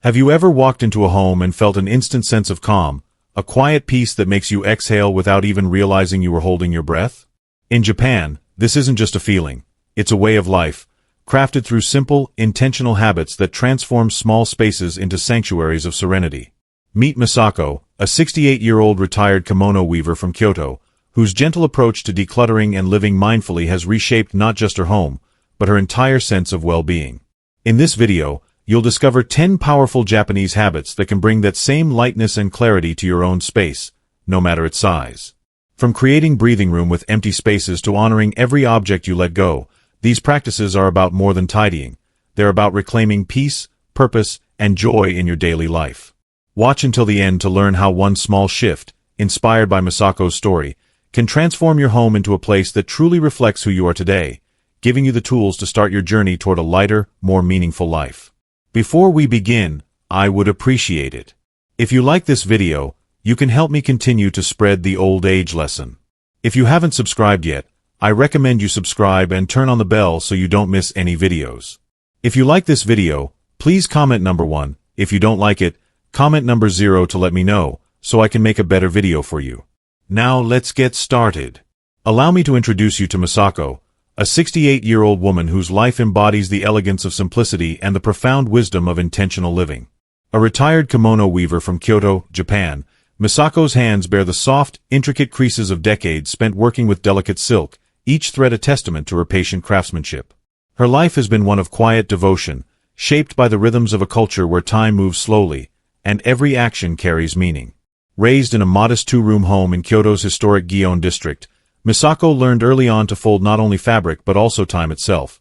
Have you ever walked into a home and felt an instant sense of calm, a quiet peace that makes you exhale without even realizing you were holding your breath? In Japan, this isn't just a feeling, it's a way of life, crafted through simple, intentional habits that transform small spaces into sanctuaries of serenity. Meet Misako, a 68-year-old retired kimono weaver from Kyoto, whose gentle approach to decluttering and living mindfully has reshaped not just her home, but her entire sense of well-being. In this video, you'll discover 10 powerful Japanese habits that can bring that same lightness and clarity to your own space, no matter its size. From creating breathing room with empty spaces to honoring every object you let go, these practices are about more than tidying. They're about reclaiming peace, purpose, and joy in your daily life. Watch until the end to learn how one small shift, inspired by Misako's story, can transform your home into a place that truly reflects who you are today, giving you the tools to start your journey toward a lighter, more meaningful life. Before we begin, I would appreciate it if you like this video, you can help me continue to spread the old age lesson. If you haven't subscribed yet, I recommend you subscribe and turn on the bell so you don't miss any videos. If you like this video, please comment number 1. If you don't like it, comment number 0 to let me know, so I can make a better video for you. Now let's get started. Allow me to introduce you to Misako, a 68-year-old woman whose life embodies the elegance of simplicity and the profound wisdom of intentional living. A retired kimono weaver from Kyoto, Japan, Misako's hands bear the soft, intricate creases of decades spent working with delicate silk, each thread a testament to her patient craftsmanship. Her life has been one of quiet devotion, shaped by the rhythms of a culture where time moves slowly, and every action carries meaning. Raised in a modest two-room home in Kyoto's historic Gion district, Misako learned early on to fold not only fabric but also time itself.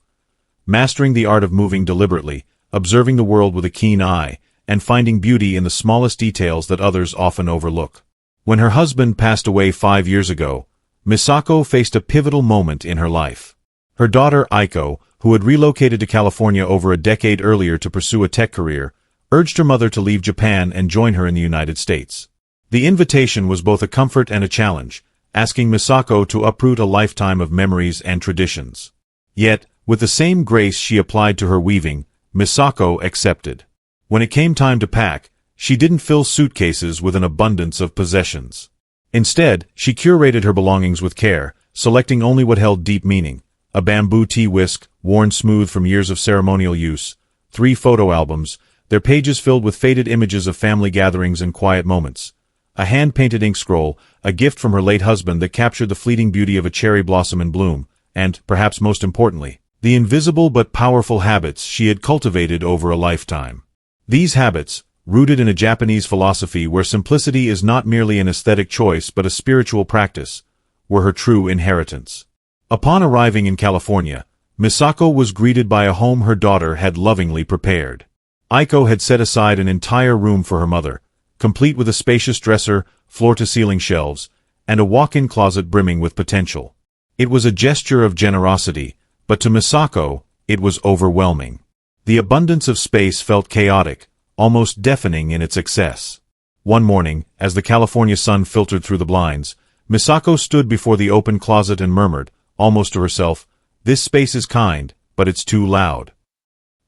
Mastering the art of moving deliberately, observing the world with a keen eye, and finding beauty in the smallest details that others often overlook. When her husband passed away 5 years ago, Misako faced a pivotal moment in her life. Her daughter Aiko, who had relocated to California over a decade earlier to pursue a tech career, urged her mother to leave Japan and join her in the United States. The invitation was both a comfort and a challenge, asking Misako to uproot a lifetime of memories and traditions. Yet, with the same grace she applied to her weaving, Misako accepted. When it came time to pack, she didn't fill suitcases with an abundance of possessions. Instead, she curated her belongings with care, selecting only what held deep meaning: a bamboo tea whisk, worn smooth from years of ceremonial use, 3 photo albums, their pages filled with faded images of family gatherings and quiet moments, a hand-painted ink scroll, a gift from her late husband that captured the fleeting beauty of a cherry blossom in bloom, and, perhaps most importantly, the invisible but powerful habits she had cultivated over a lifetime. These habits, rooted in a Japanese philosophy where simplicity is not merely an aesthetic choice but a spiritual practice, were her true inheritance. Upon arriving in California, Misako was greeted by a home her daughter had lovingly prepared. Aiko had set aside an entire room for her mother, complete with a spacious dresser, floor-to-ceiling shelves, and a walk-in closet brimming with potential. It was a gesture of generosity, but to Misako, it was overwhelming. The abundance of space felt chaotic, almost deafening in its excess. One morning, as the California sun filtered through the blinds, Misako stood before the open closet and murmured, almost to herself, "This space is kind, but it's too loud."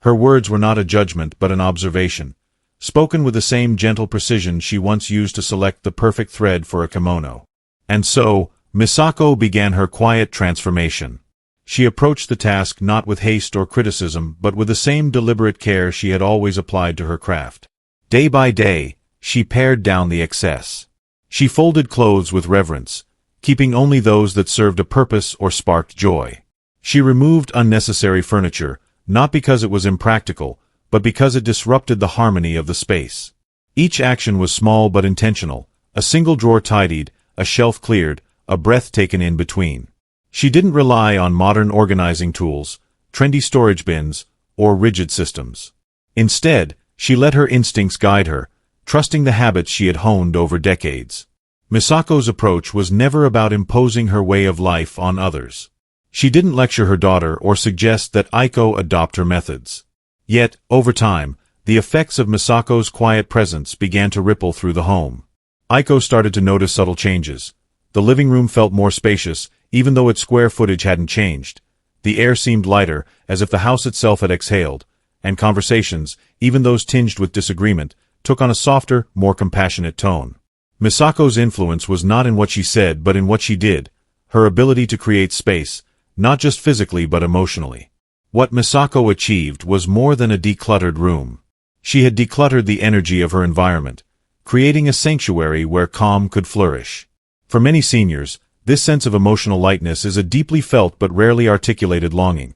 Her words were not a judgment but an observation, spoken with the same gentle precision she once used to select the perfect thread for a kimono. And so, Misako began her quiet transformation. She approached the task not with haste or criticism but with the same deliberate care she had always applied to her craft. Day by day, she pared down the excess. She folded clothes with reverence, keeping only those that served a purpose or sparked joy. She removed unnecessary furniture, not because it was impractical, but because it disrupted the harmony of the space. Each action was small but intentional: a single drawer tidied, a shelf cleared, a breath taken in between. She didn't rely on modern organizing tools, trendy storage bins, or rigid systems. Instead, she let her instincts guide her, trusting the habits she had honed over decades. Misako's approach was never about imposing her way of life on others. She didn't lecture her daughter or suggest that Aiko adopt her methods. Yet, over time, the effects of Misako's quiet presence began to ripple through the home. Aiko started to notice subtle changes. The living room felt more spacious, even though its square footage hadn't changed. The air seemed lighter, as if the house itself had exhaled, and conversations, even those tinged with disagreement, took on a softer, more compassionate tone. Misako's influence was not in what she said but in what she did, her ability to create space, not just physically but emotionally. What Misako achieved was more than a decluttered room. She had decluttered the energy of her environment, creating a sanctuary where calm could flourish. For many seniors, this sense of emotional lightness is a deeply felt but rarely articulated longing,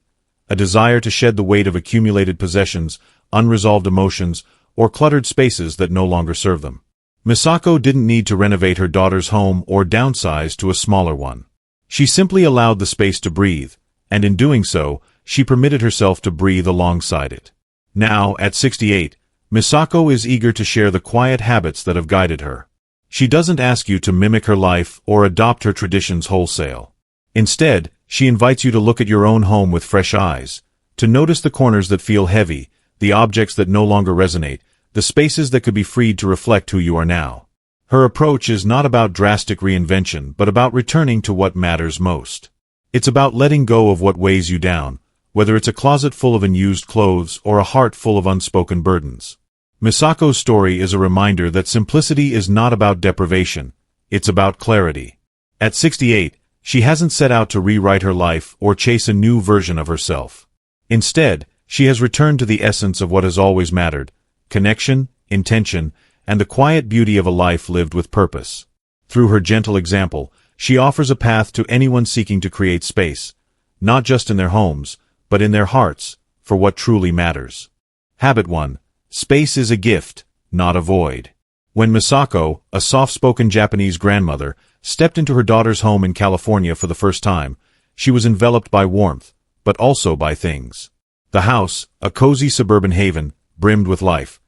a desire to shed the weight of accumulated possessions, unresolved emotions, or cluttered spaces that no longer serve them. Misako didn't need to renovate her daughter's home or downsize to a smaller one. She simply allowed the space to breathe, and in doing so, she permitted herself to breathe alongside it. Now, at 68, Misako is eager to share the quiet habits that have guided her. She doesn't ask you to mimic her life or adopt her traditions wholesale. Instead, she invites you to look at your own home with fresh eyes, to notice the corners that feel heavy, the objects that no longer resonate, the spaces that could be freed to reflect who you are now. Her approach is not about drastic reinvention, but about returning to what matters most. It's about letting go of what weighs you down, whether it's a closet full of unused clothes or a heart full of unspoken burdens. Misako's story is a reminder that simplicity is not about deprivation, it's about clarity. At 68, she hasn't set out to rewrite her life or chase a new version of herself. Instead, she has returned to the essence of what has always mattered: connection, intention, and the quiet beauty of a life lived with purpose. Through her gentle example, she offers a path to anyone seeking to create space, not just in their homes, but in their hearts, for what truly matters. Habit 1. Space is a gift, not a void. When Misako, a soft-spoken Japanese grandmother, stepped into her daughter's home in California for the first time, she was enveloped by warmth, but also by things. The house, a cozy suburban haven, brimmed with life.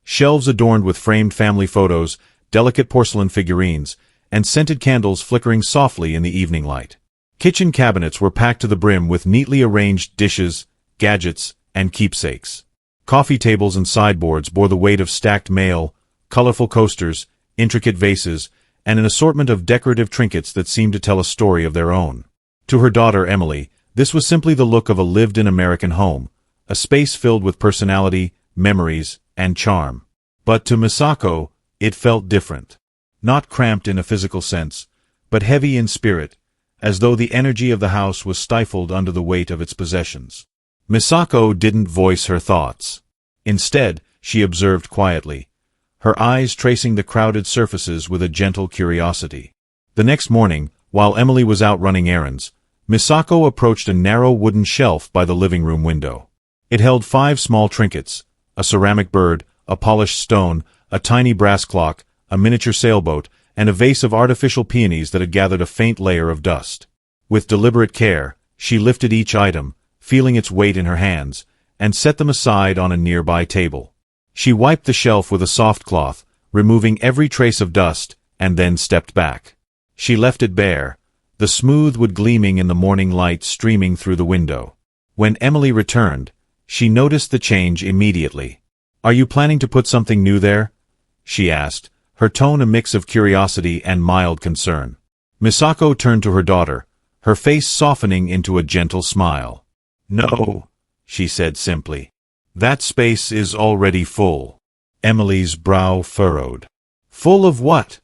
Shelves adorned with framed family photos, delicate porcelain figurines, and scented candles flickering softly in the evening light. Kitchen cabinets were packed to the brim with neatly arranged dishes, gadgets, and keepsakes. Coffee tables and sideboards bore the weight of stacked mail, colorful coasters, intricate vases, and an assortment of decorative trinkets that seemed to tell a story of their own. To her daughter Emily, this was simply the look of a lived-in American home, a space filled with personality, memories, and charm. But to Misako, it felt different. Not cramped in a physical sense, but heavy in spirit, as though the energy of the house was stifled under the weight of its possessions. Misako didn't voice her thoughts. Instead, she observed quietly, her eyes tracing the crowded surfaces with a gentle curiosity. The next morning, while Emily was out running errands, Misako approached a narrow wooden shelf by the living room window. It held 5 small trinkets: a ceramic bird, a polished stone, a tiny brass clock, a miniature sailboat, and a vase of artificial peonies that had gathered a faint layer of dust. With deliberate care, she lifted each item, feeling its weight in her hands, and set them aside on a nearby table. She wiped the shelf with a soft cloth, removing every trace of dust, and then stepped back. She left it bare, the smooth wood gleaming in the morning light streaming through the window. When Emily returned, she noticed the change immediately. "Are you planning to put something new there?" she asked, her tone a mix of curiosity and mild concern. Misako turned to her daughter, her face softening into a gentle smile. "No," she said simply. "That space is already full." Emily's brow furrowed. "Full of what?"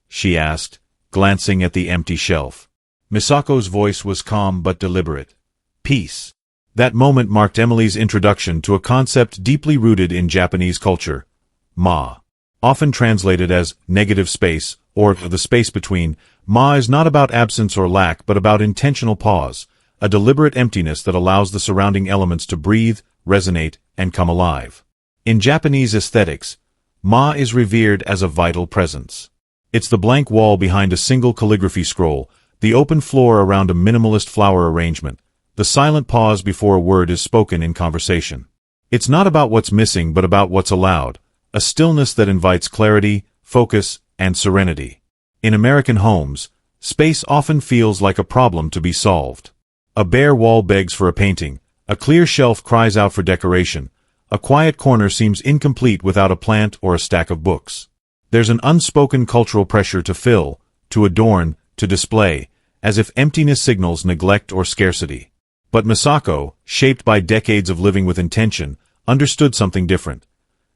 she asked, glancing at the empty shelf. Misako's voice was calm but deliberate. "Peace." That moment marked Emily's introduction to a concept deeply rooted in Japanese culture: ma. Often translated as negative space, or the space between, ma is not about absence or lack but about intentional pause, a deliberate emptiness that allows the surrounding elements to breathe, resonate, and come alive. In Japanese aesthetics, ma is revered as a vital presence. It's the blank wall behind a single calligraphy scroll, the open floor around a minimalist flower arrangement, the silent pause before a word is spoken in conversation. It's not about what's missing but about what's allowed, a stillness that invites clarity, focus, and serenity. In American homes, space often feels like a problem to be solved. A bare wall begs for a painting, a clear shelf cries out for decoration, a quiet corner seems incomplete without a plant or a stack of books. There's an unspoken cultural pressure to fill, to adorn, to display, as if emptiness signals neglect or scarcity. But Misako, shaped by decades of living with intention, understood something different.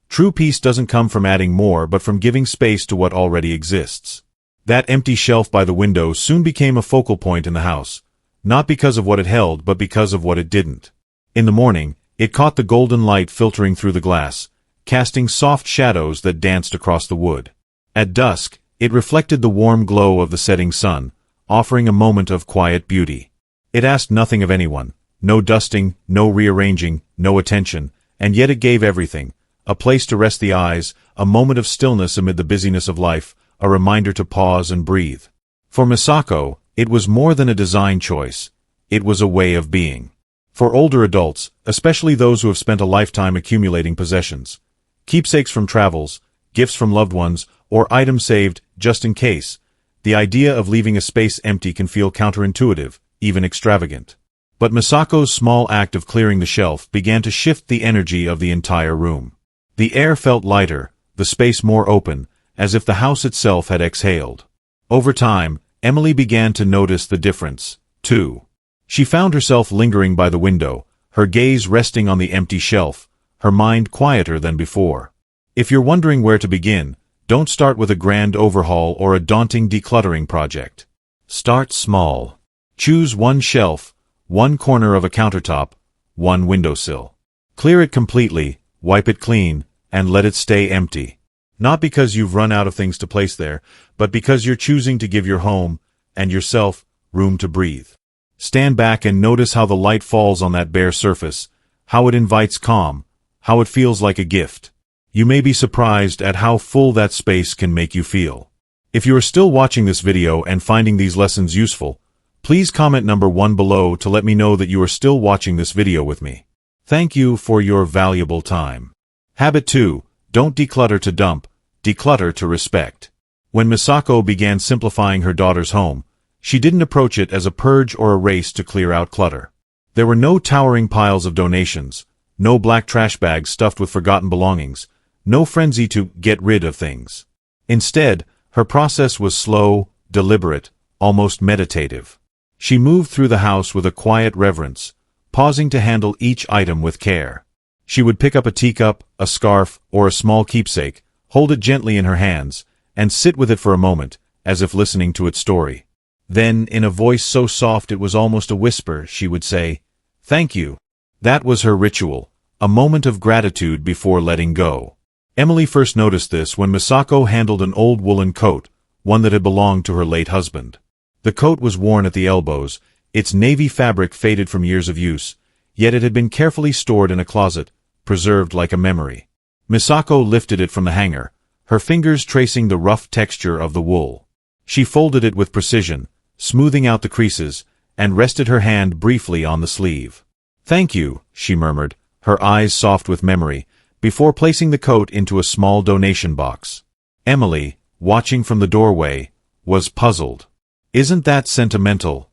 True peace doesn't come from adding more but from giving space to what already exists. That empty shelf by the window soon became a focal point in the house, not because of what it held but because of what it didn't. In the morning, it caught the golden light filtering through the glass, casting soft shadows that danced across the wood. At dusk, it reflected the warm glow of the setting sun, offering a moment of quiet beauty. It asked nothing of anyone, no dusting, no rearranging, no attention, and yet it gave everything: a place to rest the eyes, a moment of stillness amid the busyness of life, a reminder to pause and breathe. For Misako, it was more than a design choice. It was a way of being. For older adults, especially those who have spent a lifetime accumulating possessions, keepsakes from travels, gifts from loved ones, or items saved just in case, the idea of leaving a space empty can feel counterintuitive, even extravagant. But Misako's small act of clearing the shelf began to shift the energy of the entire room. The air felt lighter, the space more open, as if the house itself had exhaled. Over time, Emily began to notice the difference, too. She found herself lingering by the window, her gaze resting on the empty shelf, her mind quieter than before. If you're wondering where to begin, don't start with a grand overhaul or a daunting decluttering project. Start small. Choose one shelf, one corner of a countertop, one windowsill. Clear it completely, wipe it clean, and let it stay empty. Not because you've run out of things to place there, but because you're choosing to give your home, and yourself, room to breathe. Stand back and notice how the light falls on that bare surface, how it invites calm, how it feels like a gift. You may be surprised at how full that space can make you feel. If you are still watching this video and finding these lessons useful, please comment number 1 below to let me know that you are still watching this video with me. Thank you for your valuable time. Habit 2. Don't declutter to dump, declutter to respect. When Misako began simplifying her daughter's home, she didn't approach it as a purge or a race to clear out clutter. There were no towering piles of donations, no black trash bags stuffed with forgotten belongings, no frenzy to get rid of things. Instead, her process was slow, deliberate, almost meditative. She moved through the house with a quiet reverence, pausing to handle each item with care. She would pick up a teacup, a scarf, or a small keepsake, hold it gently in her hands, and sit with it for a moment, as if listening to its story. Then, in a voice so soft it was almost a whisper, she would say, "Thank you." That was her ritual, a moment of gratitude before letting go. Emily first noticed this when Misako handled an old woolen coat, one that had belonged to her late husband. The coat was worn at the elbows, its navy fabric faded from years of use, yet it had been carefully stored in a closet, preserved like a memory. Misako lifted it from the hanger, her fingers tracing the rough texture of the wool. She folded it with precision, smoothing out the creases, and rested her hand briefly on the sleeve. "Thank you," she murmured, her eyes soft with memory, before placing the coat into a small donation box. Emily, watching from the doorway, was puzzled. "Isn't that sentimental?"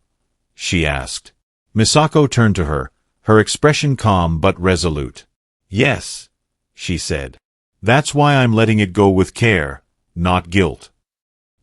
she asked. Misako turned to her, her expression calm but resolute. "Yes," she said. "That's why I'm letting it go with care, not guilt."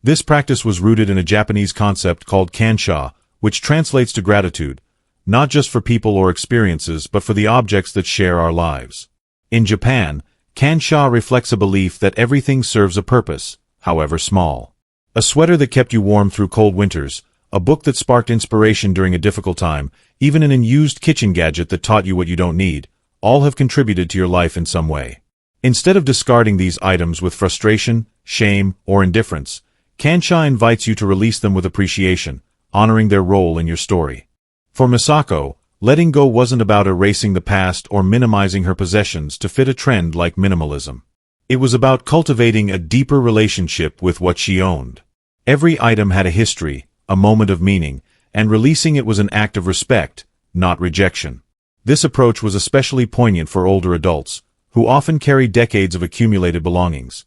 This practice was rooted in a Japanese concept called kansha, which translates to gratitude, not just for people or experiences but for the objects that share our lives. In Japan, kansha reflects a belief that everything serves a purpose, however small. A sweater that kept you warm through cold winters, a book that sparked inspiration during a difficult time, even an unused kitchen gadget that taught you what you don't need, all have contributed to your life in some way. Instead of discarding these items with frustration, shame, or indifference, kansha invites you to release them with appreciation, honoring their role in your story. For Misako, letting go wasn't about erasing the past or minimizing her possessions to fit a trend like minimalism. It was about cultivating a deeper relationship with what she owned. Every item had a history, a moment of meaning, and releasing it was an act of respect, not rejection. This approach was especially poignant for older adults, who often carry decades of accumulated belongings.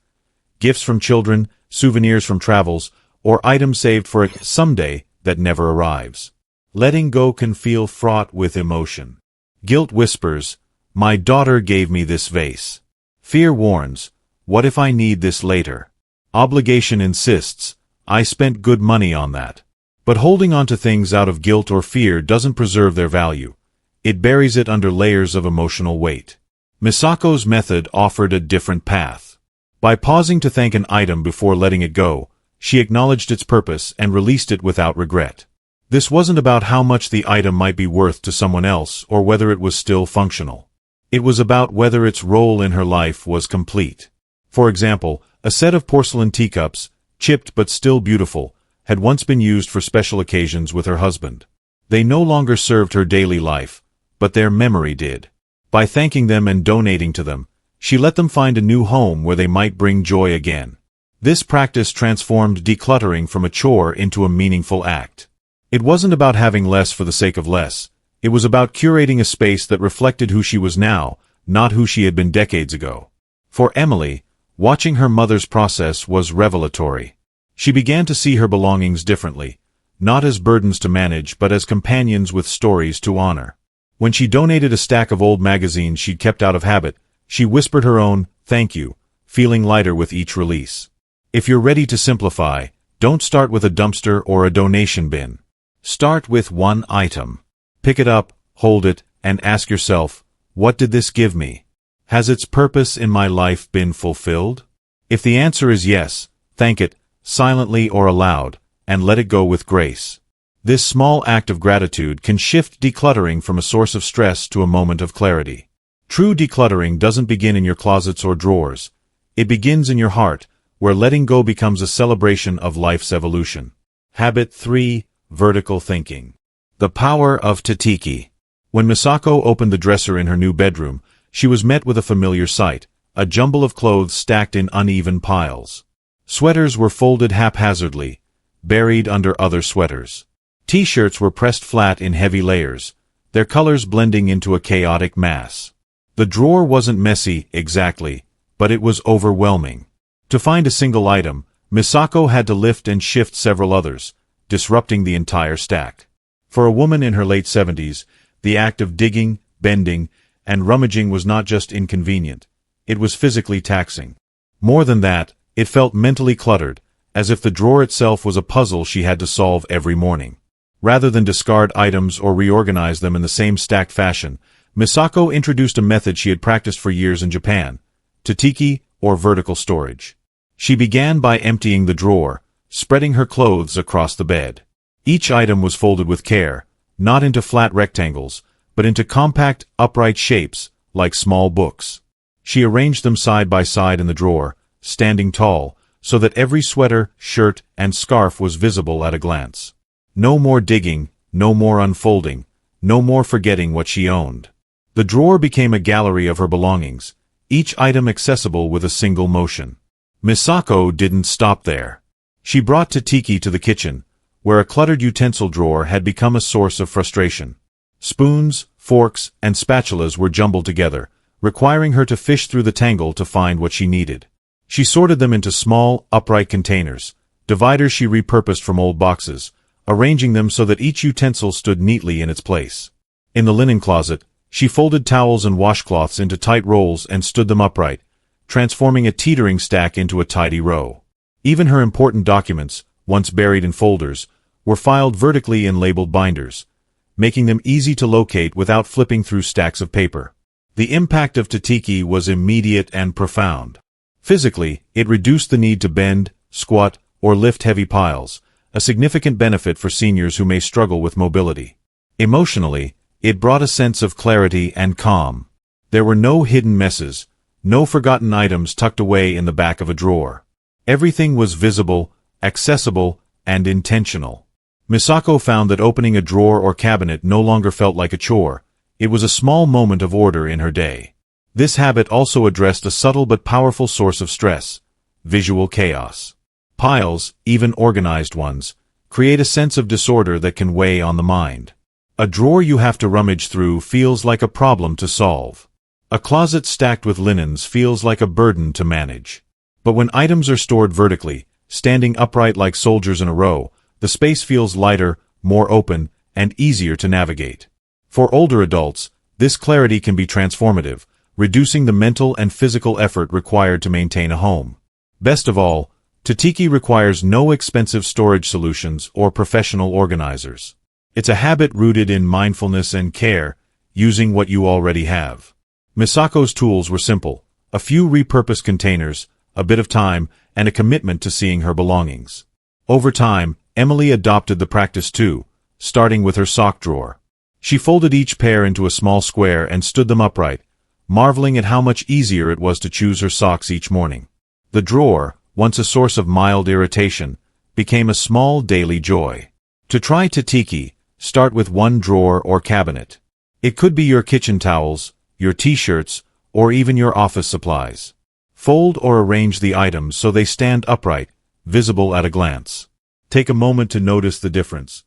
Gifts from children, souvenirs from travels, or items saved for a someday that never arrives. Letting go can feel fraught with emotion. Guilt whispers, "My daughter gave me this vase." Fear warns, "What if I need this later?" Obligation insists, "I spent good money on that." But holding on to things out of guilt or fear doesn't preserve their value. It buries it under layers of emotional weight. Misako's method offered a different path. By pausing to thank an item before letting it go, she acknowledged its purpose and released it without regret. This wasn't about how much the item might be worth to someone else or whether it was still functional. It was about whether its role in her life was complete. For example, a set of porcelain teacups, chipped but still beautiful, had once been used for special occasions with her husband. They no longer served her daily life, but their memory did. By thanking them and donating to them, she let them find a new home where they might bring joy again. This practice transformed decluttering from a chore into a meaningful act. It wasn't about having less for the sake of less. It was about curating a space that reflected who she was now, not who she had been decades ago. For Emily, watching her mother's process was revelatory. She began to see her belongings differently, not as burdens to manage but as companions with stories to honor. When she donated a stack of old magazines she'd kept out of habit, she whispered her own, "Thank you," feeling lighter with each release. If you're ready to simplify, don't start with a dumpster or a donation bin. Start with one item. Pick it up, hold it, and ask yourself, what did this give me? Has its purpose in my life been fulfilled? If the answer is yes, thank it, silently or aloud, and let it go with grace. This small act of gratitude can shift decluttering from a source of stress to a moment of clarity. True decluttering doesn't begin in your closets or drawers. It begins in your heart, where letting go becomes a celebration of life's evolution. Habit 3. Vertical thinking. The power of tatiki. When Misako opened the dresser in her new bedroom, she was met with a familiar sight, a jumble of clothes stacked in uneven piles. Sweaters were folded haphazardly, buried under other sweaters. T-shirts were pressed flat in heavy layers, their colors blending into a chaotic mass. The drawer wasn't messy, exactly, but it was overwhelming. To find a single item, Misako had to lift and shift several others, disrupting the entire stack. For a woman in her late 70s, the act of digging, bending, and rummaging was not just inconvenient, it was physically taxing. More than that, it felt mentally cluttered, as if the drawer itself was a puzzle she had to solve every morning. Rather than discard items or reorganize them in the same stacked fashion, Misako introduced a method she had practiced for years in Japan, tatiki, or vertical storage. She began by emptying the drawer, spreading her clothes across the bed. Each item was folded with care, not into flat rectangles, but into compact, upright shapes, like small books. She arranged them side by side in the drawer, standing tall, so that every sweater, shirt, and scarf was visible at a glance. No more digging, no more unfolding, no more forgetting what she owned. The drawer became a gallery of her belongings, each item accessible with a single motion. Misako didn't stop there. She brought tatiki to the kitchen, where a cluttered utensil drawer had become a source of frustration. Spoons, forks, and spatulas were jumbled together, requiring her to fish through the tangle to find what she needed. She sorted them into small, upright containers, dividers she repurposed from old boxes, arranging them so that each utensil stood neatly in its place. In the linen closet, she folded towels and washcloths into tight rolls and stood them upright, transforming a teetering stack into a tidy row. Even her important documents, once buried in folders, were filed vertically in labeled binders, making them easy to locate without flipping through stacks of paper. The impact of tatiki was immediate and profound. Physically, it reduced the need to bend, squat, or lift heavy piles, a significant benefit for seniors who may struggle with mobility. Emotionally, it brought a sense of clarity and calm. There were no hidden messes, no forgotten items tucked away in the back of a drawer. Everything was visible, accessible, and intentional. Misako found that opening a drawer or cabinet no longer felt like a chore. It was a small moment of order in her day. This habit also addressed a subtle but powerful source of stress: visual chaos. Piles, even organized ones, create a sense of disorder that can weigh on the mind. A drawer you have to rummage through feels like a problem to solve. A closet stacked with linens feels like a burden to manage. But when items are stored vertically, standing upright like soldiers in a row, the space feels lighter, more open, and easier to navigate. For older adults, this clarity can be transformative, reducing the mental and physical effort required to maintain a home. Best of all, tatiki requires no expensive storage solutions or professional organizers. It's a habit rooted in mindfulness and care, using what you already have. Misako's tools were simple: a few repurposed containers, a bit of time, and a commitment to seeing her belongings. Over time, Emily adopted the practice too, starting with her sock drawer. She folded each pair into a small square and stood them upright, marveling at how much easier it was to choose her socks each morning. The drawer, once a source of mild irritation, became a small daily joy. To try Tatiki, start with one drawer or cabinet. It could be your kitchen towels, your t-shirts, or even your office supplies. Fold or arrange the items so they stand upright, visible at a glance. Take a moment to notice the difference,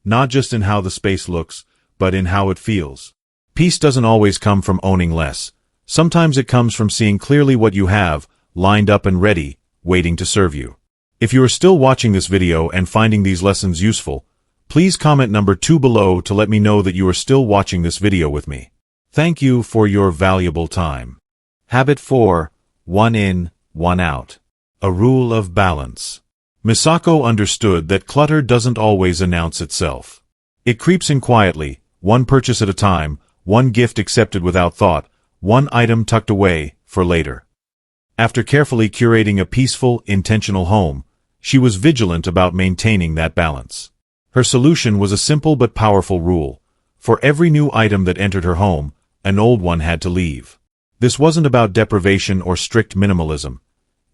not just in how the space looks, but in how it feels. Peace doesn't always come from owning less. Sometimes it comes from seeing clearly what you have, lined up and ready, waiting to serve you. If you are still watching this video and finding these lessons useful, please comment number 2 below to let me know that you are still watching this video with me. Thank you for your valuable time. Habit 4. One in, one out. A rule of balance. Misako understood that clutter doesn't always announce itself. It creeps in quietly, one purchase at a time, one gift accepted without thought, one item tucked away for later. After carefully curating a peaceful, intentional home, she was vigilant about maintaining that balance. Her solution was a simple but powerful rule. For every new item that entered her home, an old one had to leave. This wasn't about deprivation or strict minimalism.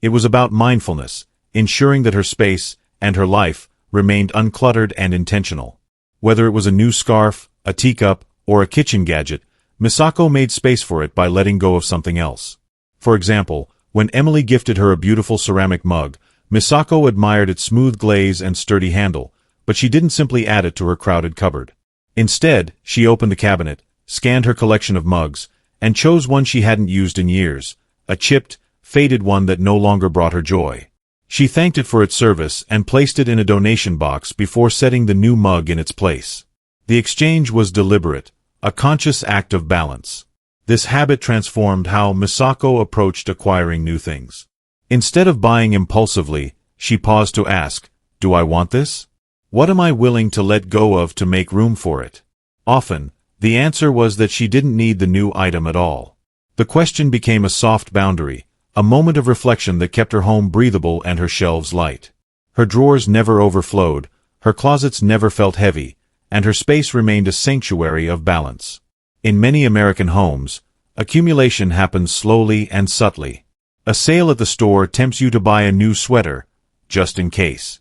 It was about mindfulness, ensuring that her space and her life remained uncluttered and intentional. Whether it was a new scarf, a teacup, or a kitchen gadget, Misako made space for it by letting go of something else. For example, when Emily gifted her a beautiful ceramic mug, Misako admired its smooth glaze and sturdy handle, but she didn't simply add it to her crowded cupboard. Instead, she opened the cabinet, scanned her collection of mugs, and chose one she hadn't used in years, a chipped, faded one that no longer brought her joy. She thanked it for its service and placed it in a donation box before setting the new mug in its place. The exchange was deliberate, a conscious act of balance. This habit transformed how Misako approached acquiring new things. Instead of buying impulsively, she paused to ask, "Do I want this? What am I willing to let go of to make room for it?" Often, the answer was that she didn't need the new item at all. The question became a soft boundary, a moment of reflection that kept her home breathable and her shelves light. Her drawers never overflowed, her closets never felt heavy, and her space remained a sanctuary of balance. In many American homes, accumulation happens slowly and subtly. A sale at the store tempts you to buy a new sweater, just in case.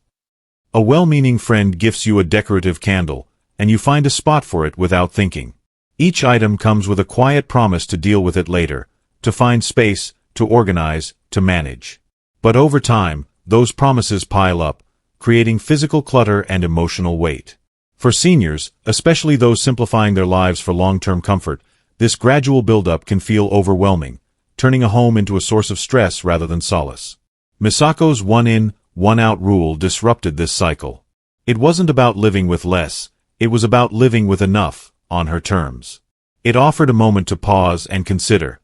A well-meaning friend gifts you a decorative candle, and you find a spot for it without thinking. Each item comes with a quiet promise to deal with it later, to find space, to organize, to manage. But over time, those promises pile up, creating physical clutter and emotional weight. For seniors, especially those simplifying their lives for long-term comfort, this gradual buildup can feel overwhelming, turning a home into a source of stress rather than solace. Misako's one-in, one-out rule disrupted this cycle. It wasn't about living with less, it was about living with enough, on her terms. It offered a moment to pause and consider,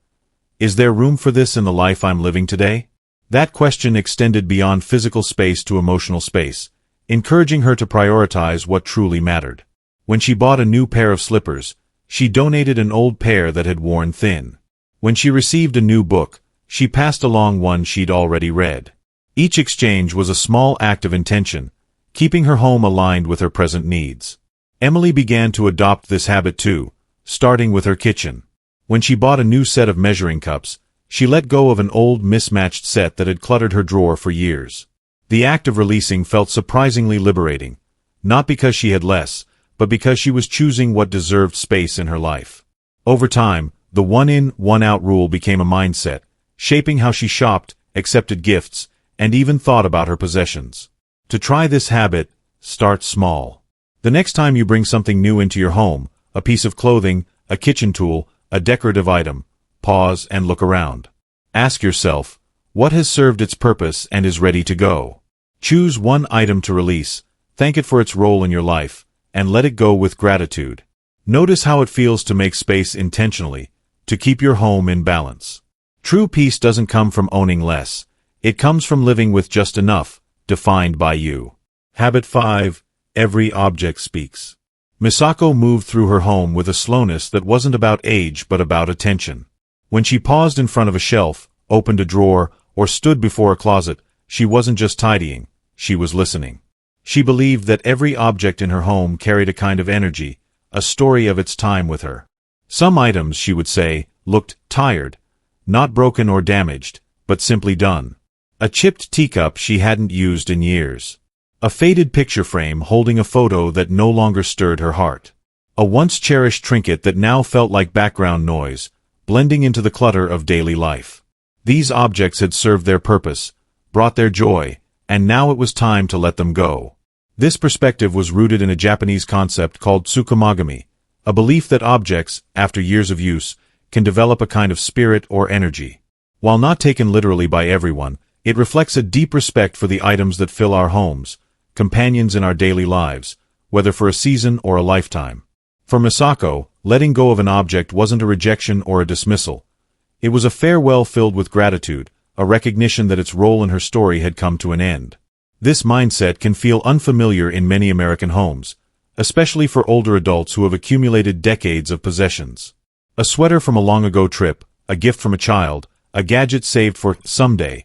is there room for this in the life I'm living today? That question extended beyond physical space to emotional space, encouraging her to prioritize what truly mattered. When she bought a new pair of slippers, she donated an old pair that had worn thin. When she received a new book, she passed along one she'd already read. Each exchange was a small act of intention, keeping her home aligned with her present needs. Emily began to adopt this habit too, starting with her kitchen. When she bought a new set of measuring cups, she let go of an old mismatched set that had cluttered her drawer for years. The act of releasing felt surprisingly liberating, not because she had less, but because she was choosing what deserved space in her life. Over time, the one-in, one-out rule became a mindset, shaping how she shopped, accepted gifts, and even thought about her possessions. To try this habit, start small. The next time you bring something new into your home, a piece of clothing, a kitchen tool, a decorative item, pause and look around. Ask yourself, what has served its purpose and is ready to go? Choose one item to release, thank it for its role in your life, and let it go with gratitude. Notice how it feels to make space intentionally, to keep your home in balance. True peace doesn't come from owning less. It comes from living with just enough, defined by you. Habit 5. Every object speaks. Misako moved through her home with a slowness that wasn't about age but about attention. When she paused in front of a shelf, opened a drawer, or stood before a closet, she wasn't just tidying, she was listening. She believed that every object in her home carried a kind of energy, a story of its time with her. Some items, she would say, looked tired, not broken or damaged, but simply done. A chipped teacup she hadn't used in years. A faded picture frame holding a photo that no longer stirred her heart. A once-cherished trinket that now felt like background noise, blending into the clutter of daily life. These objects had served their purpose, brought their joy, and now it was time to let them go. This perspective was rooted in a Japanese concept called tsukumogami, a belief that objects, after years of use, can develop a kind of spirit or energy. While not taken literally by everyone, it reflects a deep respect for the items that fill our homes, companions in our daily lives, whether for a season or a lifetime. For Misako, letting go of an object wasn't a rejection or a dismissal. It was a farewell filled with gratitude, a recognition that its role in her story had come to an end. This mindset can feel unfamiliar in many American homes, especially for older adults who have accumulated decades of possessions. A sweater from a long-ago trip, a gift from a child, a gadget saved for someday.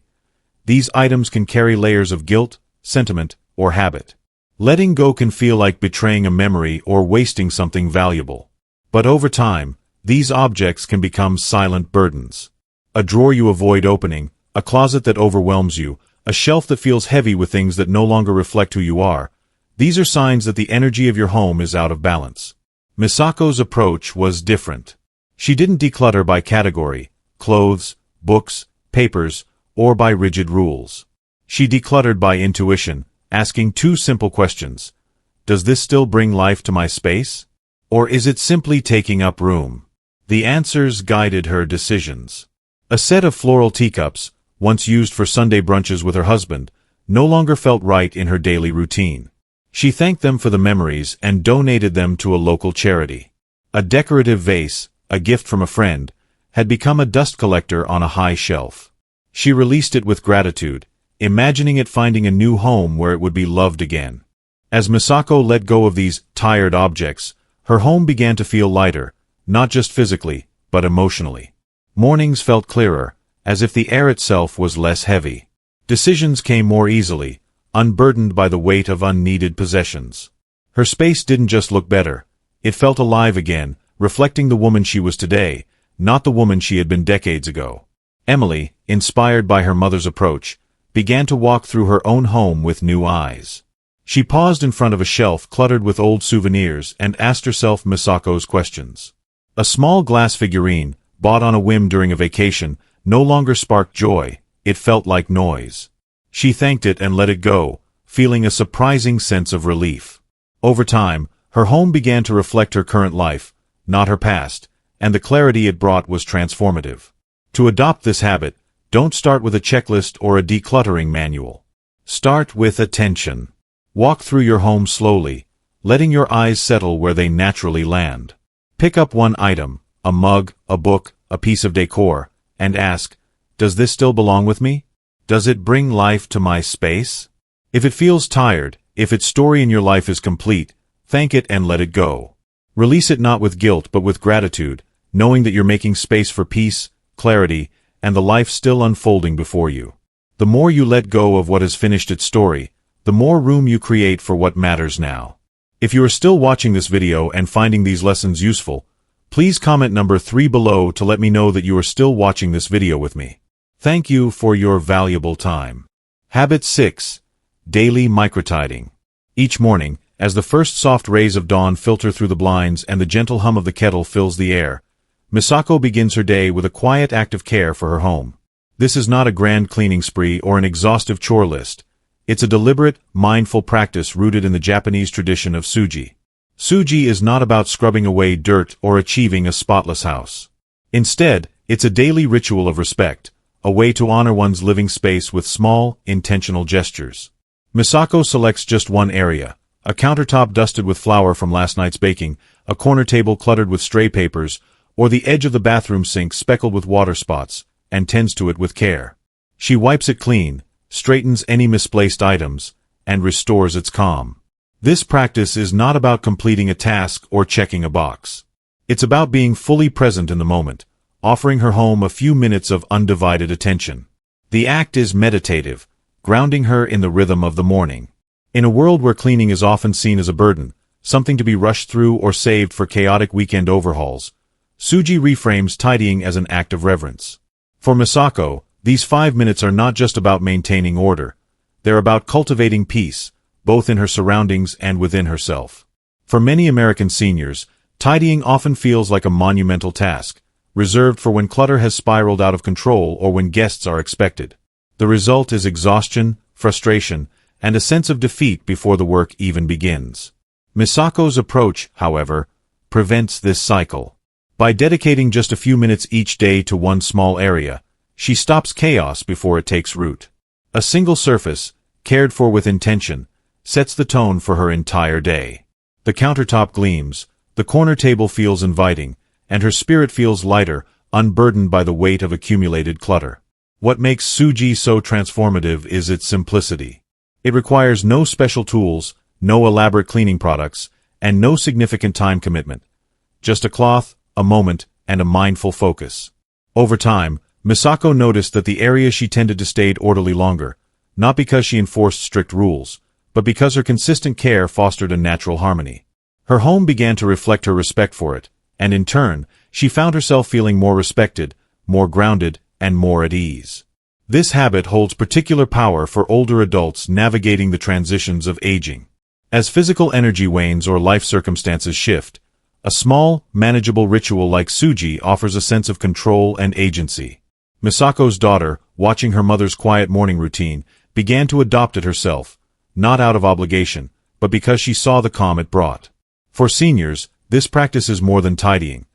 These items can carry layers of guilt, sentiment, or habit. Letting go can feel like betraying a memory or wasting something valuable. But over time, these objects can become silent burdens. A drawer you avoid opening, a closet that overwhelms you, a shelf that feels heavy with things that no longer reflect who you are. These are signs that the energy of your home is out of balance. Misako's approach was different. She didn't declutter by category, clothes, books, papers, or by rigid rules. She decluttered by intuition, asking two simple questions. Does this still bring life to my space? Or is it simply taking up room? The answers guided her decisions. A set of floral teacups, once used for Sunday brunches with her husband, no longer felt right in her daily routine. She thanked them for the memories and donated them to a local charity. A decorative vase, a gift from a friend, had become a dust collector on a high shelf. She released it with gratitude, imagining it finding a new home where it would be loved again. As Misako let go of these tired objects, her home began to feel lighter, not just physically, but emotionally. Mornings felt clearer, as if the air itself was less heavy. Decisions came more easily, unburdened by the weight of unneeded possessions. Her space didn't just look better, it felt alive again, reflecting the woman she was today, not the woman she had been decades ago. Emily, inspired by her mother's approach, began to walk through her own home with new eyes. She paused in front of a shelf cluttered with old souvenirs and asked herself Misako's questions. A small glass figurine, bought on a whim during a vacation, no longer sparked joy, it felt like noise. She thanked it and let it go, feeling a surprising sense of relief. Over time, her home began to reflect her current life, not her past, and the clarity it brought was transformative. To adopt this habit, don't start with a checklist or a decluttering manual. Start with attention. Walk through your home slowly, letting your eyes settle where they naturally land. Pick up one item, a mug, a book, a piece of decor, and ask, does this still belong with me? Does it bring life to my space? If it feels tired, if its story in your life is complete, thank it and let it go. Release it not with guilt but with gratitude, knowing that you're making space for peace, clarity, and the life still unfolding before you. The more you let go of what has finished its story, the more room you create for what matters now. If you are still watching this video and finding these lessons useful, please comment number 3 below to let me know that you are still watching this video with me. Thank you for your valuable time. Habit 6. Daily microtidying. Each morning, as the first soft rays of dawn filter through the blinds and the gentle hum of the kettle fills the air, Misako begins her day with a quiet act of care for her home. This is not a grand cleaning spree or an exhaustive chore list. It's a deliberate, mindful practice rooted in the Japanese tradition of suji. Suji is not about scrubbing away dirt or achieving a spotless house. Instead, it's a daily ritual of respect, a way to honor one's living space with small, intentional gestures. Misako selects just one area, a countertop dusted with flour from last night's baking, a corner table cluttered with stray papers, or the edge of the bathroom sink speckled with water spots, and tends to it with care. She wipes it clean, straightens any misplaced items, and restores its calm. This practice is not about completing a task or checking a box. It's about being fully present in the moment, offering her home a few minutes of undivided attention. The act is meditative, grounding her in the rhythm of the morning. In a world where cleaning is often seen as a burden, something to be rushed through or saved for chaotic weekend overhauls, Suji reframes tidying as an act of reverence. For Misako, these 5 minutes are not just about maintaining order. They're about cultivating peace, both in her surroundings and within herself. For many American seniors, tidying often feels like a monumental task, reserved for when clutter has spiraled out of control or when guests are expected. The result is exhaustion, frustration, and a sense of defeat before the work even begins. Misako's approach, however, prevents this cycle. By dedicating just a few minutes each day to one small area, she stops chaos before it takes root. A single surface, cared for with intention, sets the tone for her entire day. The countertop gleams, the corner table feels inviting, and her spirit feels lighter, unburdened by the weight of accumulated clutter. What makes Suji so transformative is its simplicity. It requires no special tools, no elaborate cleaning products, and no significant time commitment. Just a cloth, a moment, and a mindful focus. Over time, Misako noticed that the area she tended to stayed orderly longer, not because she enforced strict rules, but because her consistent care fostered a natural harmony. Her home began to reflect her respect for it, and in turn, she found herself feeling more respected, more grounded, and more at ease. This habit holds particular power for older adults navigating the transitions of aging. As physical energy wanes or life circumstances shift, a small, manageable ritual like Suji offers a sense of control and agency. Misako's daughter, watching her mother's quiet morning routine, began to adopt it herself, not out of obligation, but because she saw the calm it brought. For seniors, this practice is more than tidying.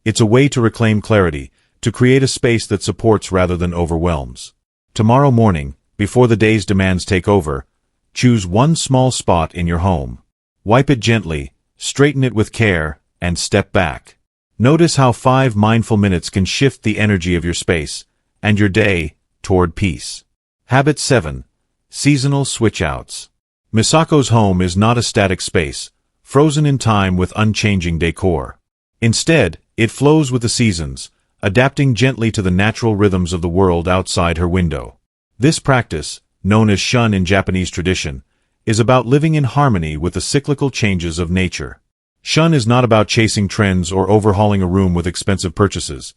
It's a way to reclaim clarity, to create a space that supports rather than overwhelms. Tomorrow morning, before the day's demands take over, choose one small spot in your home. Wipe it gently, straighten it with care, and step back. Notice how 5 mindful minutes can shift the energy of your space and your day toward peace. Habit 7. Seasonal switch-outs. Misako's home is not a static space, frozen in time with unchanging decor. Instead, it flows with the seasons, adapting gently to the natural rhythms of the world outside her window. This practice, known as shun in Japanese tradition, is about living in harmony with the cyclical changes of nature. Shun is not about chasing trends or overhauling a room with expensive purchases.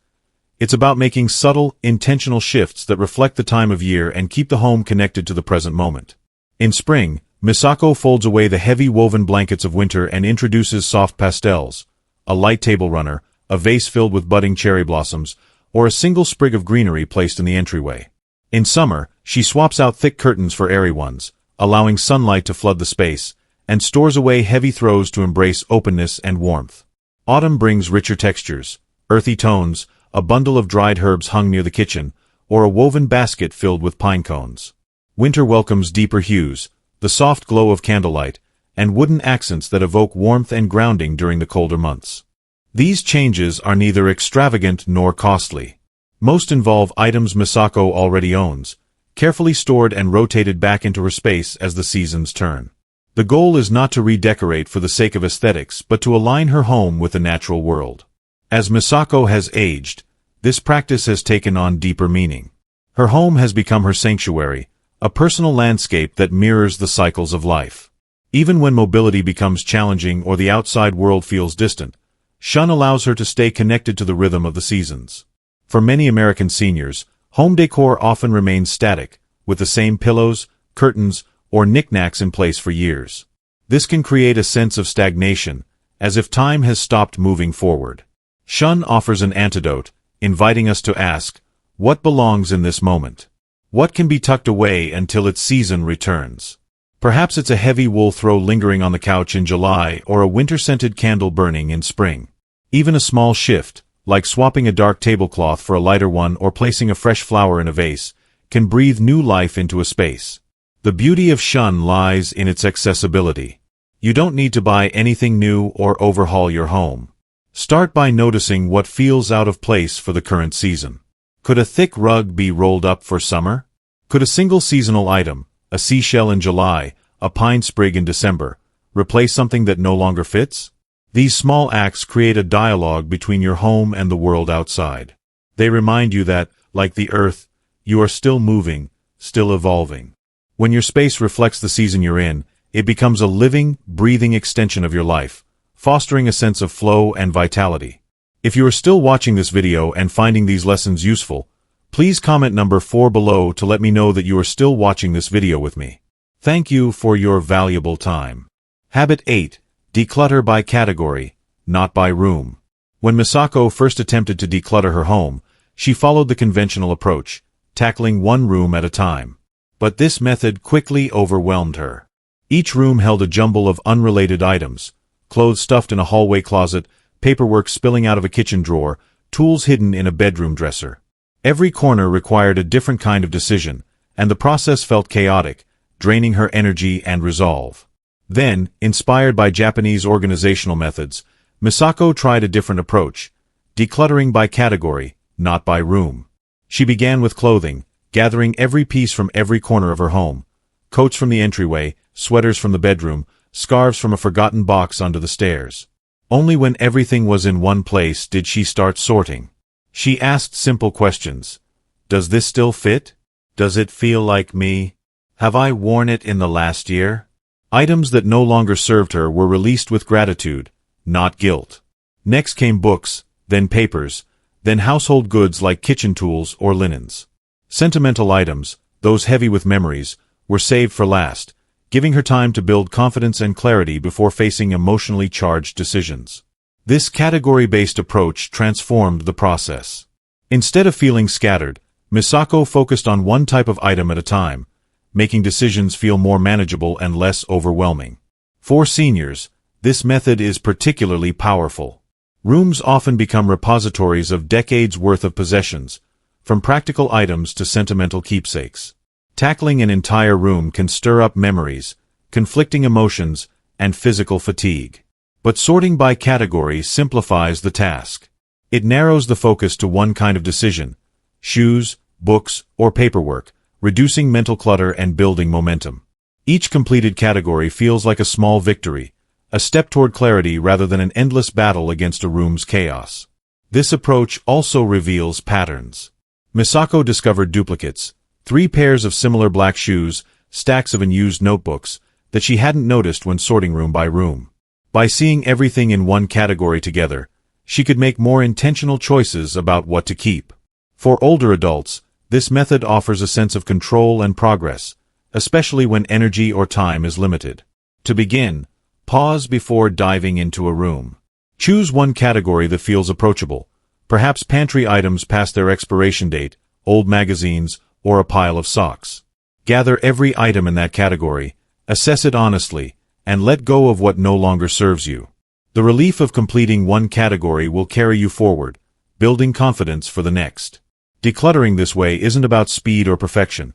It's about making subtle, intentional shifts that reflect the time of year and keep the home connected to the present moment. In spring, Misako folds away the heavy woven blankets of winter and introduces soft pastels, a light table runner, a vase filled with budding cherry blossoms, or a single sprig of greenery placed in the entryway. In summer, she swaps out thick curtains for airy ones, allowing sunlight to flood the space, and stores away heavy throws to embrace openness and warmth. Autumn brings richer textures, earthy tones, a bundle of dried herbs hung near the kitchen, or a woven basket filled with pine cones. Winter welcomes deeper hues, the soft glow of candlelight, and wooden accents that evoke warmth and grounding during the colder months. These changes are neither extravagant nor costly. Most involve items Misako already owns, carefully stored and rotated back into her space as the seasons turn. The goal is not to redecorate for the sake of aesthetics but to align her home with the natural world. As Misako has aged, this practice has taken on deeper meaning. Her home has become her sanctuary, a personal landscape that mirrors the cycles of life. Even when mobility becomes challenging or the outside world feels distant, shun allows her to stay connected to the rhythm of the seasons. For many American seniors, home decor often remains static, with the same pillows, curtains, or knickknacks in place for years. This can create a sense of stagnation, as if time has stopped moving forward. Shun offers an antidote, inviting us to ask, what belongs in this moment? What can be tucked away until its season returns? Perhaps it's a heavy wool throw lingering on the couch in July or a winter-scented candle burning in spring. Even a small shift, like swapping a dark tablecloth for a lighter one or placing a fresh flower in a vase, can breathe new life into a space. The beauty of shun lies in its accessibility. You don't need to buy anything new or overhaul your home. Start by noticing what feels out of place for the current season. Could a thick rug be rolled up for summer? Could a single seasonal item, a seashell in July, a pine sprig in December, replace something that no longer fits? These small acts create a dialogue between your home and the world outside. They remind you that, like the earth, you are still moving, still evolving. When your space reflects the season you're in, it becomes a living, breathing extension of your life, fostering a sense of flow and vitality. If you are still watching this video and finding these lessons useful, please comment number 4 below to let me know that you are still watching this video with me. Thank you for your valuable time. Habit 8. Declutter by category, not by room. When Misako first attempted to declutter her home, she followed the conventional approach, tackling one room at a time. But this method quickly overwhelmed her. Each room held a jumble of unrelated items, clothes stuffed in a hallway closet, paperwork spilling out of a kitchen drawer, tools hidden in a bedroom dresser. Every corner required a different kind of decision, and the process felt chaotic, draining her energy and resolve. Then, inspired by Japanese organizational methods, Misako tried a different approach, decluttering by category, not by room. She began with clothing, gathering every piece from every corner of her home: coats from the entryway, sweaters from the bedroom, scarves from a forgotten box under the stairs. Only when everything was in one place did she start sorting. She asked simple questions. Does this still fit? Does it feel like me? Have I worn it in the last year? Items that no longer served her were released with gratitude, not guilt. Next came books, then papers, then household goods like kitchen tools or linens. Sentimental items, those heavy with memories, were saved for last, giving her time to build confidence and clarity before facing emotionally charged decisions. This category-based approach transformed the process. Instead of feeling scattered, Misako focused on one type of item at a time, making decisions feel more manageable and less overwhelming. For seniors, this method is particularly powerful. Rooms often become repositories of decades' worth of possessions, from practical items to sentimental keepsakes. Tackling an entire room can stir up memories, conflicting emotions, and physical fatigue. But sorting by category simplifies the task. It narrows the focus to one kind of decision: shoes, books, or paperwork, reducing mental clutter and building momentum. Each completed category feels like a small victory, a step toward clarity rather than an endless battle against a room's chaos. This approach also reveals patterns. Misako discovered duplicates, 3 pairs of similar black shoes, stacks of unused notebooks, that she hadn't noticed when sorting room by room. By seeing everything in one category together, she could make more intentional choices about what to keep. For older adults, this method offers a sense of control and progress, especially when energy or time is limited. To begin, pause before diving into a room. Choose one category that feels approachable, perhaps pantry items past their expiration date, old magazines, or a pile of socks. Gather every item in that category, assess it honestly, and let go of what no longer serves you. The relief of completing one category will carry you forward, building confidence for the next. Decluttering this way isn't about speed or perfection.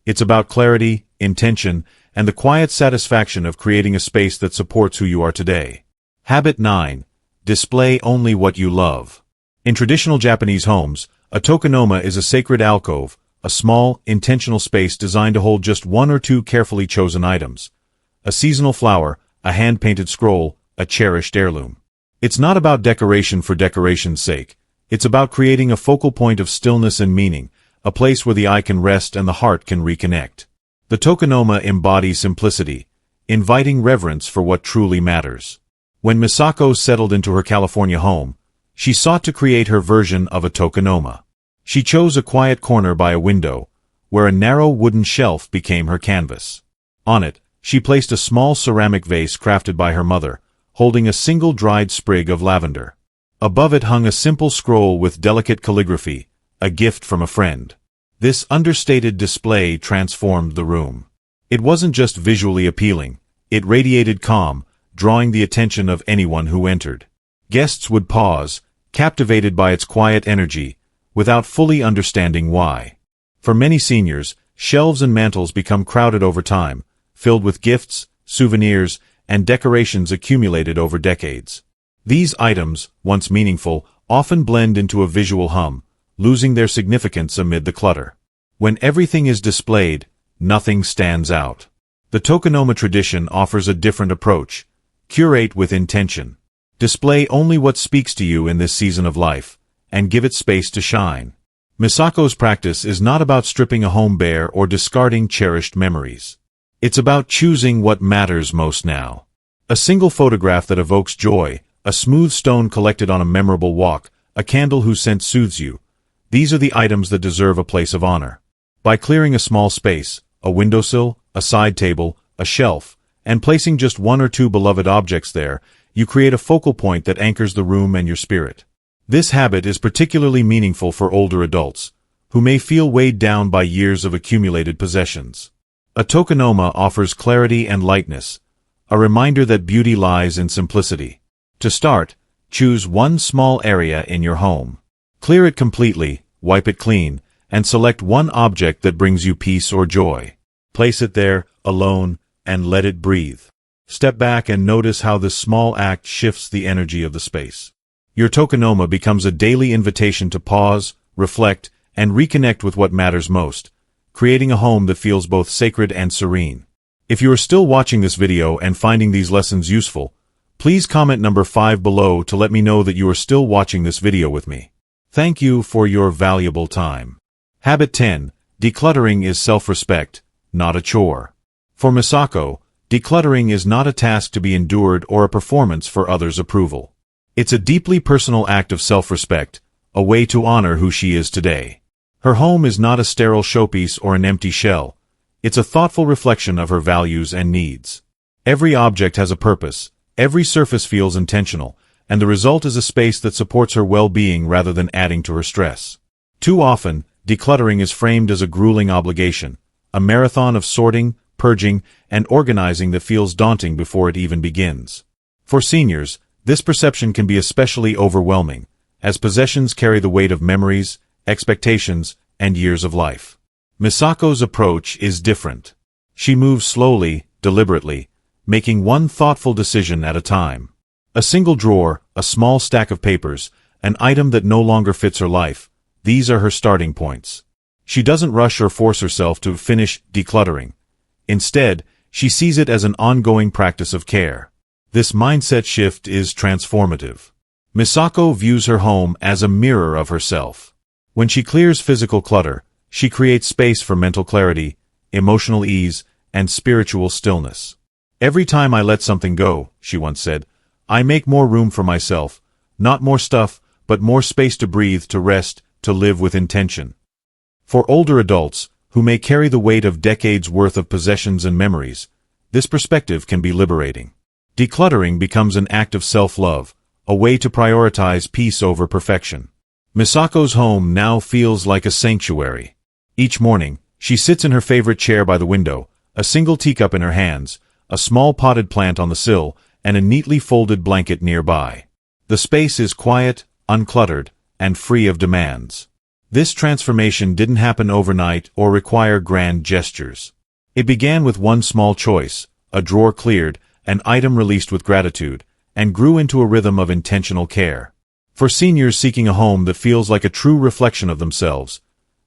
It's about clarity, intention, and the quiet satisfaction of creating a space that supports who you are today. Habit 9. Display only what you love. In traditional Japanese homes, a tokonoma is a sacred alcove, a small, intentional space designed to hold just 1 or 2 carefully chosen items. A seasonal flower, a hand-painted scroll, a cherished heirloom. It's not about decoration for decoration's sake. It's about creating a focal point of stillness and meaning, a place where the eye can rest and the heart can reconnect. The tokonoma embodies simplicity, inviting reverence for what truly matters. When Misako settled into her California home, she sought to create her version of a tokonoma. She chose a quiet corner by a window, where a narrow wooden shelf became her canvas. On it, she placed a small ceramic vase crafted by her mother, holding a single dried sprig of lavender. Above it hung a simple scroll with delicate calligraphy, a gift from a friend. This understated display transformed the room. It wasn't just visually appealing, it radiated calm, drawing the attention of anyone who entered. Guests would pause, captivated by its quiet energy, without fully understanding why. For many seniors, shelves and mantels become crowded over time, filled with gifts, souvenirs, and decorations accumulated over decades. These items, once meaningful, often blend into a visual hum, losing their significance amid the clutter. When everything is displayed, nothing stands out. The tokonoma tradition offers a different approach. Curate with intention. Display only what speaks to you in this season of life, and give it space to shine. Misako's practice is not about stripping a home bare or discarding cherished memories. It's about choosing what matters most now. A single photograph that evokes joy, a smooth stone collected on a memorable walk, a candle whose scent soothes you. These are the items that deserve a place of honor. By clearing a small space, a windowsill, a side table, a shelf, and placing just one or two beloved objects there, you create a focal point that anchors the room and your spirit. This habit is particularly meaningful for older adults, who may feel weighed down by years of accumulated possessions. A tokonoma offers clarity and lightness, a reminder that beauty lies in simplicity. To start, choose one small area in your home. Clear it completely, wipe it clean, and select one object that brings you peace or joy. Place it there, alone, and let it breathe. Step back and notice how this small act shifts the energy of the space. Your tokonoma becomes a daily invitation to pause, reflect, and reconnect with what matters most, creating a home that feels both sacred and serene. If you are still watching this video and finding these lessons useful, please comment number 5 below to let me know that you are still watching this video with me. Thank you for your valuable time. Habit 10. Decluttering is self-respect, not a chore. For Misako, decluttering is not a task to be endured or a performance for others' approval. It's a deeply personal act of self-respect, a way to honor who she is today. Her home is not a sterile showpiece or an empty shell. It's a thoughtful reflection of her values and needs. Every object has a purpose, every surface feels intentional, and the result is a space that supports her well-being rather than adding to her stress. Too often, decluttering is framed as a grueling obligation, a marathon of sorting, purging, and organizing that feels daunting before it even begins. For seniors, this perception can be especially overwhelming, as possessions carry the weight of memories, expectations, and years of life. Misako's approach is different. She moves slowly, deliberately, making one thoughtful decision at a time. A single drawer, a small stack of papers, an item that no longer fits her life, these are her starting points. She doesn't rush or force herself to finish decluttering. Instead, she sees it as an ongoing practice of care. This mindset shift is transformative. Misako views her home as a mirror of herself. When she clears physical clutter, she creates space for mental clarity, emotional ease, and spiritual stillness. "Every time I let something go," she once said, "I make more room for myself, not more stuff, but more space to breathe, to rest, to live with intention." For older adults, who may carry the weight of decades' worth of possessions and memories, this perspective can be liberating. Decluttering becomes an act of self-love, a way to prioritize peace over perfection. Misako's home now feels like a sanctuary. Each morning, she sits in her favorite chair by the window, a single teacup in her hands, a small potted plant on the sill, and a neatly folded blanket nearby. The space is quiet, uncluttered, and free of demands. This transformation didn't happen overnight or require grand gestures. It began with one small choice, a drawer cleared, an item released with gratitude, and grew into a rhythm of intentional care. For seniors seeking a home that feels like a true reflection of themselves,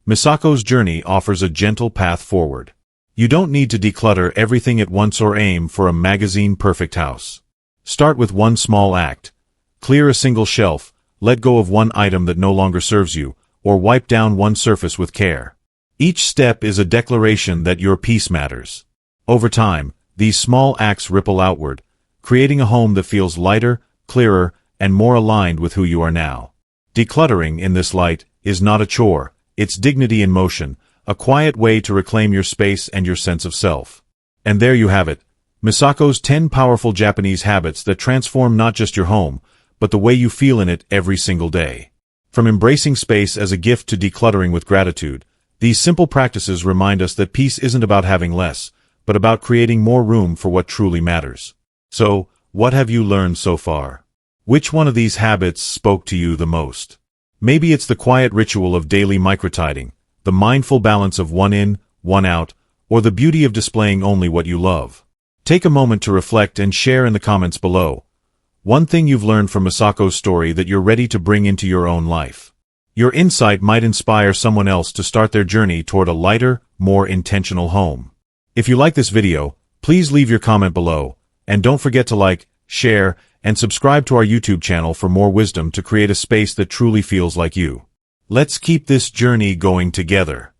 Misako's journey offers a gentle path forward. You don't need to declutter everything at once or aim for a magazine-perfect house. Start with one small act. Clear a single shelf, let go of one item that no longer serves you, or wipe down one surface with care. Each step is a declaration that your peace matters. Over time, these small acts ripple outward, creating a home that feels lighter, clearer, and more aligned with who you are now. Decluttering, in this light, is not a chore, it's dignity in motion, a quiet way to reclaim your space and your sense of self. And there you have it, Misako's 10 powerful Japanese habits that transform not just your home, but the way you feel in it every single day. From embracing space as a gift to decluttering with gratitude, these simple practices remind us that peace isn't about having less, but about creating more room for what truly matters. So, what have you learned so far? Which one of these habits spoke to you the most? Maybe it's the quiet ritual of daily microtidying, the mindful balance of one in, one out, or the beauty of displaying only what you love. Take a moment to reflect and share in the comments below. One thing you've learned from Misako's story that you're ready to bring into your own life. Your insight might inspire someone else to start their journey toward a lighter, more intentional home. If you like this video, please leave your comment below, and don't forget to like, share, and subscribe to our YouTube channel for more wisdom to create a space that truly feels like you. Let's keep this journey going together.